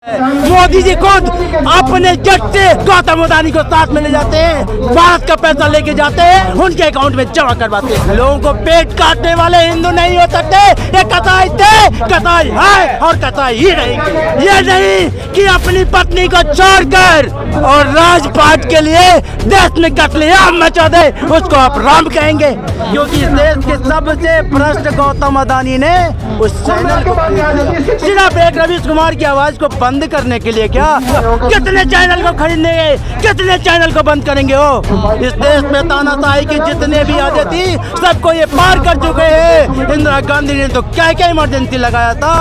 मोदी जी खुद अपने जट से गौतम अदानी को साथ में ले जाते हैं, भारत का पैसा लेके जाते हैं, उनके अकाउंट में जमा करवाते हैं। लोगों को पेट काटने वाले हिंदू नहीं हो सकते। ये कसाई थे, कसाई है और कसाई ही रहेंगे। ये नहीं कि अपनी पत्नी को छोड़कर और राजपाट के लिए देश में कत्लेआम मचा दे, उसको आप राम कहेंगे। क्योंकि इस देश के सबसे भ्रष्ट गौतम अदानी ने उस चैनल को सिर्फ एक रवीश कुमार की आवाज को बंद करने के लिए क्या कितने चैनल को खरीदने, कितने चैनल को बंद करेंगे वो। इस देश में तानाशाही की जितने भी आदत थी सबको ये पार कर चुके हैं। इंदिरा गांधी ने तो क्या क्या इमरजेंसी लगाया था,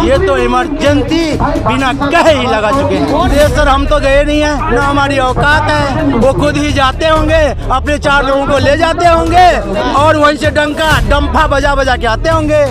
ये तो इमरजेंसी बिना कहे ही लगा चुके हैं। सर हम तो गए नहीं है, ना हमारी औकात है। वो खुद ही जाते होंगे, अपने 4 लोगों को ले जाते होंगे और वहीं से डंफा बजा बजा के आते होंगे।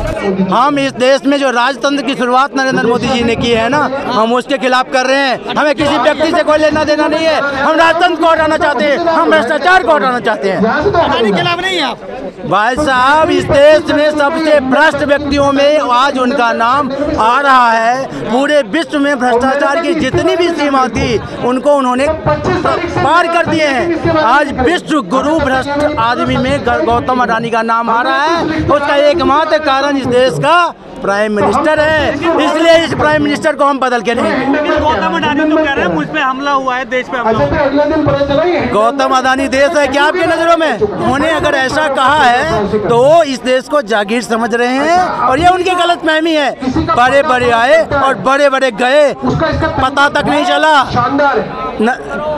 हम इस देश में जो राजतंत्र की शुरुआत नरेंद्र मोदी जी ने की है ना, हम उसके खिलाफ कर रहे हैं। हमें किसी व्यक्ति से कोई लेना देना नहीं है। हम राजतंत्र को हटाना चाहते हैं, हम भ्रष्टाचार को हटाना चाहते हैं। हमारे खिलाफ नहीं है आप भाई साहब। इस देश में सबसे भ्रष्ट व्यक्तियों में आज उनका नाम आ रहा है। पूरे विश्व में भ्रष्टाचार की जितनी भी सीमा थी उनको उन्होंने पार कर दिए हैं। आज विश्व गुरु भ्रष्ट आदमी में गौतम अडानी का नाम आ रहा है। उसका एकमात्र कारण इस देश का प्राइम मिनिस्टर है, इसलिए इस प्राइम मिनिस्टर को हम बदल के नहीं। गौतम अडानी तो कह रहे हैं मुझ पे हमला हुआ है, देश पे हमला हुआ है। गौतम अडानी देश है क्या आपकी नजरों में? उन्होंने अगर ऐसा कहा है तो वो इस देश को जागीर समझ रहे हैं और ये उनकी गलतफहमी है। बड़े बड़े आए और बड़े बड़े गए, पता तक नहीं चला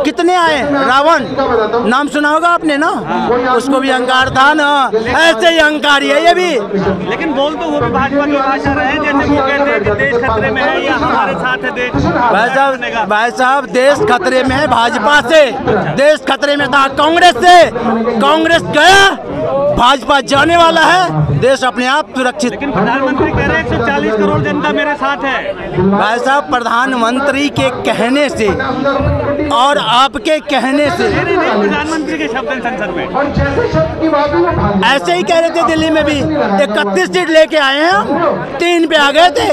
कितने आए। रावण नाम सुना होगा आपने ना, उसको भी अहंकार था ना, ऐसे ही अहंकारी है ये भी। लेकिन बोल तो वो भी भाजपा की भाषा रहे, जैसे वो कहते हैं कि देश खतरे में है या हमारे साथ है देश। भाई साहब देश खतरे में है भाजपा से, देश खतरे में था कांग्रेस से। कांग्रेस गया, भाजपा जाने वाला है, देश अपने आप सुरक्षित। लेकिन प्रधानमंत्री कह रहे हैं 140 करोड़ जनता मेरे साथ है। भाई साहब प्रधानमंत्री के कहने से और आपके कहने से, प्रधानमंत्री के शब्द संसद में ऐसे ही कह रहे थे। दिल्ली में भी 31 सीट लेके आए हैं हम, 3 पे आ गए थे।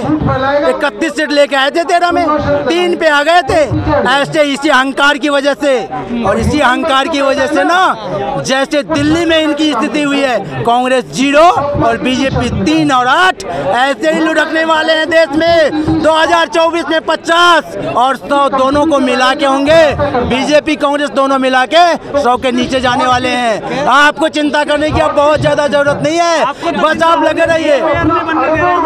31 सीट लेके आए थे 13 में, 3 पे आ गए थे। ऐसे इसी अहंकार की वजह से और इसी अहंकार की वजह से ना, जैसे दिल्ली में इनकी स्थिति हुई है, कांग्रेस 0 और बीजेपी 3 और 8, ऐसे ही लुढ़कने वाले हैं देश में। 2024 में 50 और 100 दोनों को मिला के होंगे। बीजेपी कांग्रेस दोनों मिला के 100 के नीचे जाने वाले हैं। आपको चिंता करने की अब बहुत ज्यादा जरूरत नहीं है, बस आप लगे रहिए।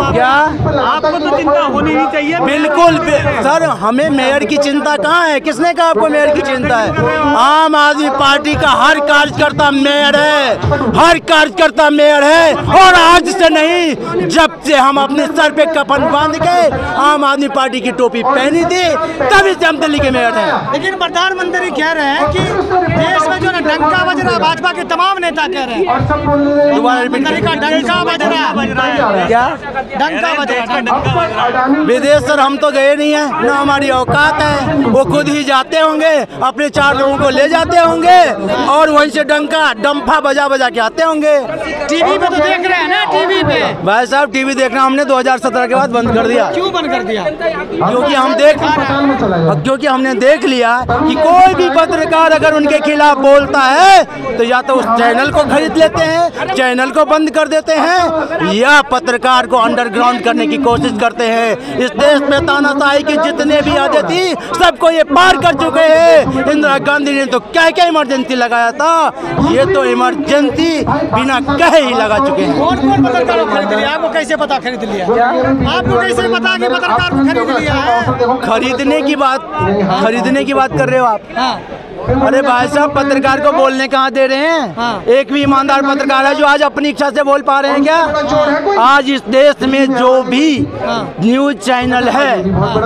क्या आपको तो चिंता होनी ही चाहिए। बिल्कुल सर, हमें मेयर की चिंता कहाँ है? किसने कहा आपको मेयर की चिंता है? आम आदमी पार्टी का हर कार्यकर्ता मेयर है, हर कार्यकर्ता मेयर है। और आज से नहीं, जब से हम अपने सर पे कफन बांध के आम आदमी पार्टी की टोपी पहनी थी तभी से हम दिल्ली के मेयर हैं। लेकिन प्रधानमंत्री कह रहे हैं कि देश में जो ना डंका बज रहा, भाजपा के तमाम नेता कह रहे हैं। डंका बज रहा, क्या डंका बज रहा। विदेश सर हम तो गए नहीं है, ना हमारी औकात है। वो खुद ही जाते होंगे, अपने 4 लोगों को ले जाते होंगे और वहीं से डंफा बजा बजा के आते होंगे। टीवी पे तो देख रहे हैं ना, टीवी पे। भाई साहब टीवी देखना हमने 2017 के बाद बंद कर दिया। क्यों बंद कर दिया? क्योंकि हमने देख लिया कि कोई भी पत्रकार अगर उनके खिलाफ बोलता है तो या तो उस चैनल को खरीद लेते हैं, चैनल को बंद कर देते हैं, या पत्रकार को अंडरग्राउंड करने की कोशिश करते हैं। इस देश में तानाशाही की जितने भी आदत थी सबको ये पार कर चुके हैं। इंदिरा गांधी ने तो क्या क्या इमरजेंसी लगाया था, ये तो इमरजेंसी बिना कहे ही लगा चुके हैं। कौन पत्रकार को खरीद लिया? आपको कैसे पता खरीद लिया? आपको कैसे पता कि पत्रकार को खरीद लिया है? खरीदने की बात कर रहे हो आप? हाँ। अरे भाई साहब पत्रकार को बोलने कहाँ दे रहे हैं? हाँ। एक भी ईमानदार पत्रकार है जो आज अपनी इच्छा से बोल पा रहे हैं क्या? आज इस देश में जो भी न्यूज चैनल है,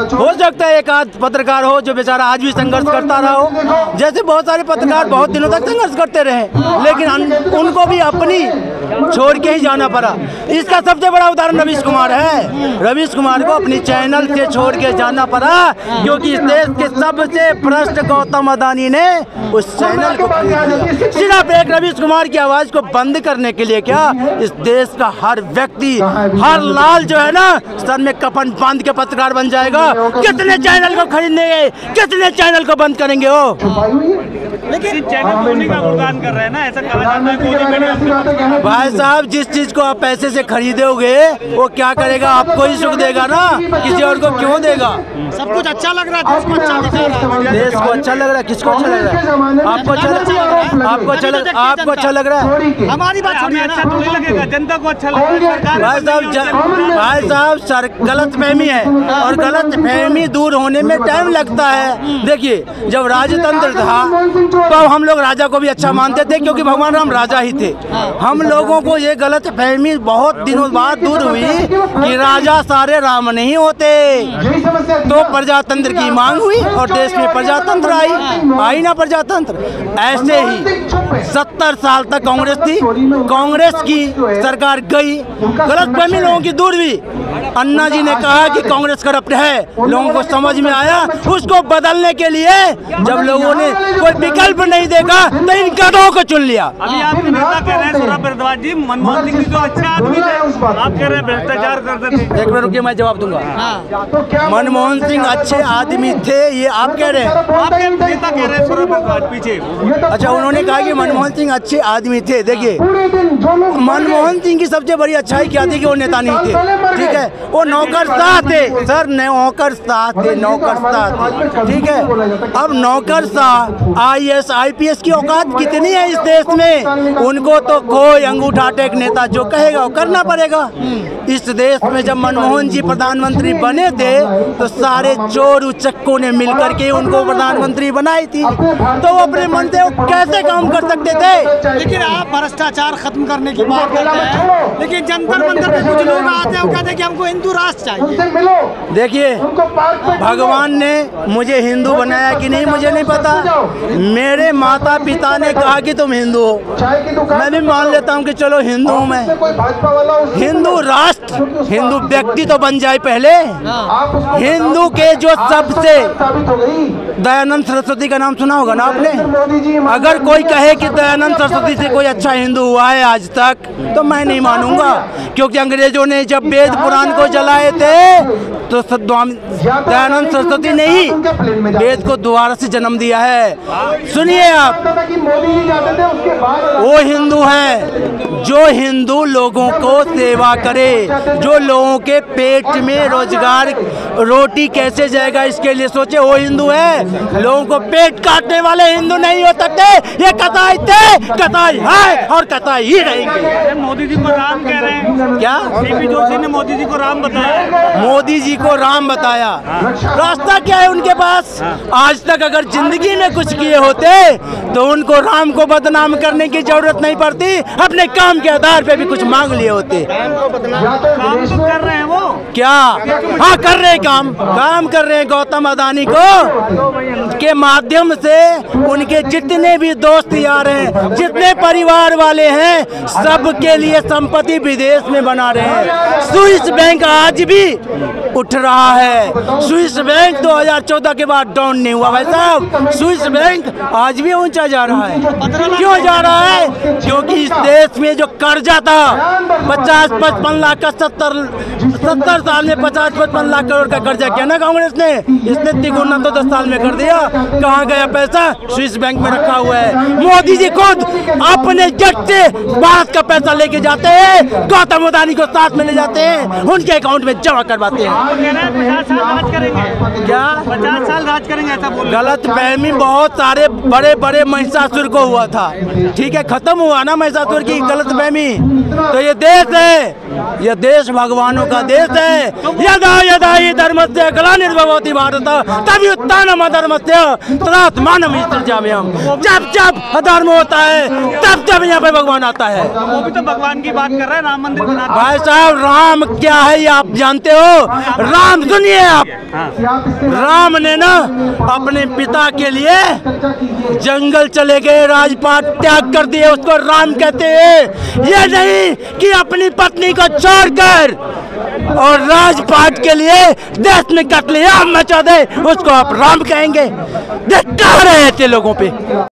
हो सकता है एक आध पत्रकार हो जो बेचारा आज भी संघर्ष करता रहा हो, जैसे बहुत सारे पत्रकार बहुत दिनों तक संघर्ष करते रहे, लेकिन उनको भी अपनी छोड़ के ही जाना पड़ा। इसका सबसे बड़ा उदाहरण रवीश कुमार है। रवीश कुमार को अपनी चैनल से छोड़ के जाना पड़ा क्योंकि इस देश के सबसे भ्रष्ट गौतम अदानी ने उस चैनल को खरीद लिया। सिर्फ एक रवीश कुमार की आवाज को बंद करने के लिए क्या, इस देश का हर व्यक्ति, हर लाल जो है ना, सर में कफन बांध के पत्रकार बन जाएगा। कितने चैनल को खरीदने, कितने चैनल को बंद करेंगे वो? लेकिन चैनल मोदी का गुणगान कर रहे हैं ना, ऐसा कहा जाता है। भाई साहब, जिस चीज को आप पैसे से खरीदोगे वो क्या करेगा, आपको ही सुख देगा ना, किसी और को क्यों देगा? सब कुछ अच्छा लग रहा है, देश को अच्छा दिखा रहा है। देश को अच्छा लग रहा है, किसको अच्छा लग रहा है? आपको अच्छा लग रहा है? आपको अच्छा लग रहा है? हमारी बात छोड़िए ना, अच्छा तो नहीं लगेगा, जनता को अच्छा लगेगा। भाई साहब, सर गलत फहमी है और गलत फहमी दूर होने में टाइम लगता है। देखिए, जब राजतंत्र था तो हम लोग राजा को भी अच्छा मानते थे क्योंकि भगवान राम राजा ही थे। हम लोगों को ये गलत फहमी बहुत दिनों बाद दूर हुई कि राजा सारे राम नहीं होते। तो प्रजातंत्र की मांग हुई और देश में प्रजातंत्र आई ना प्रजातंत्र। ऐसे ही 70 साल तक कांग्रेस थी, कांग्रेस की सरकार गई, गलत फहमी लोगों की दूर हुई। अन्ना जी ने कहा कि कांग्रेस करप्ट है, लोगों को समझ में आया। उसको बदलने के लिए जब लोगों ने कोई विकल्प नहीं देखा तो इन गधों को चुन लिया। अभी आपके नेता कह रहे हैं सौरभ भारद्वाज जी, मनमोहन सिंह जी तो अच्छा आदमी थे, आप कह रहे हैं भ्रष्टाचार करते थे। एक मिनट रुकिए, मैं जवाब दूंगा। मनमोहन सिंह अच्छे आदमी थे, ये आप कह रहे हैं? आपके नेता कह रहे हैं सौरभ भारद्वाज पीछे। अच्छा, उन्होंने कहा कि मनमोहन सिंह अच्छे आदमी थे। देखिए, मनमोहन सिंह की सबसे बड़ी अच्छाई क्या थी कि वो नेता नहीं थे, ठीक है, वो नौकरशाह थे। सर, नौकरशाह थे, नौकरशाह थे, ठीक है। अब नौकरशाह IAS IPS की औकात कितनी है इस देश में? उनको तो कोई अंगूठा टेक नेता जो कहेगा वो करना पड़ेगा। इस देश में जब मनमोहन जी प्रधानमंत्री बने थे तो सारे चोर उचक्कों ने मिलकर के उनको प्रधानमंत्री बनाई थी, तो वो अपने मन से वो कैसे काम कर सकते थे? लेकिन आप भ्रष्टाचार खत्म करने की बात करते हैं, लेकिन जंतर मंतर पे कुछ लोग आते हैं, वो कहते हैं कि हमको हिंदू राष्ट्र चाहिए। देखिए, भगवान ने मुझे हिंदू बनाया कि नहीं मुझे नहीं पता। मेरे माता पिता ने कहा कि तुम हिंदू हो, मैं भी मान लेता हूँ कि चलो हिंदू हूँ मैं। हिंदू राष्ट्र, हिंदू व्यक्ति तो बन जाए पहले। हिंदू के जो सबसे, दयानंद सरस्वती का नाम सुना होगा ना आपने? अगर कोई कहे कि दयानंद सरस्वती से कोई अच्छा हिंदू हुआ है आज तक, तो मैं नहीं मानूंगा, क्योंकि अंग्रेजों ने जब वेद पुराण को जलाए थे तो दयानंद सरस्वती ने ही वेद को दोबारा से जन्म दिया है। सुनिए आप, वो हिंदू है जो हिंदू लोगों को सेवा करे, जो लोगों के पेट में रोजगार, रोटी कैसे जाएगा इसके लिए सोचे, वो हिंदू है। लोगों को पेट काटने वाले हिंदू नहीं हो सकते। ये कताई थे, कताई है और कताई ही रहेंगे। मोदी जी को राम कह रहे हैं क्या? सीपी जोशी ने मोदी जी को राम बताया। मोदी जी को राम बताया, रास्ता क्या है उनके पास? आज तक अगर जिंदगी में कुछ किए होते तो उनको राम को बदनाम करने की जरूरत नहीं पड़ती, अपने काम के आधार पे भी कुछ मांग लिए होते। काम तो कर रहे हैं वो, क्या? हाँ, कर रहे हैं, काम कर रहे हैं। गौतम अदानी को के माध्यम से उनके जितने भी दोस्त यार हैं, जितने परिवार वाले हैं, सबके लिए संपत्ति विदेश में बना रहे हैं। स्विस बैंक आज भी उठ रहा है। स्विस बैंक 2014 के बाद डाउन नहीं हुआ भाई साहब। स्विस बैंक आज भी ऊंचा जा रहा है। क्यों जा रहा है? क्योंकि इस देश में जो कर्जा था 50-55 लाख का, 70 साल में 50-55 लाख करोड़ का कर्जा किया ना कांग्रेस ने, इसने तिगुना तो 10 साल में कर दिया। कहाँ गया पैसा? स्विस बैंक में रखा हुआ है। मोदी जी खुद अपने जट से भारत का पैसा लेके जाते हैं, गौतम अदानी को साथ में ले जाते हैं, उनके अकाउंट में जमा करवाते हैं। 50 साल राज करेंगे। क्या 50 साल राज करेंगे ऐसा बोल? गलत फहमी बहुत सारे बड़े बड़े महिषासुर को हुआ था, ठीक है, खत्म हुआ ना महिषासुर की गलत फहमी। तो ये देश है यह देश भगवानों का देश है। यदा यदा हि धर्मस्य ग्लानिर्भवति भारत तभी उत्थानम अधर्मस्य तदात्मानं सृजाम्यहम्। जब जब अधर्म होता है तब जब यहाँ पे भगवान आता है। वो भी तो भगवान की बात कर रहे हैं, राम मंदिर बना। भाई साहब राम क्या है ये आप जानते हो? राम सुनिए आप, राम ने ना अपने पिता के लिए जंगल चले गए, राजपाट त्याग कर दिए, उसको राम कहते हैं। ये नहीं कि अपनी पत्नी को छोड़कर और राजपाट के लिए देश में कत्लेआम मचा दे, उसको आप राम कहेंगे? धिक्कार है ऐसे लोगों पे।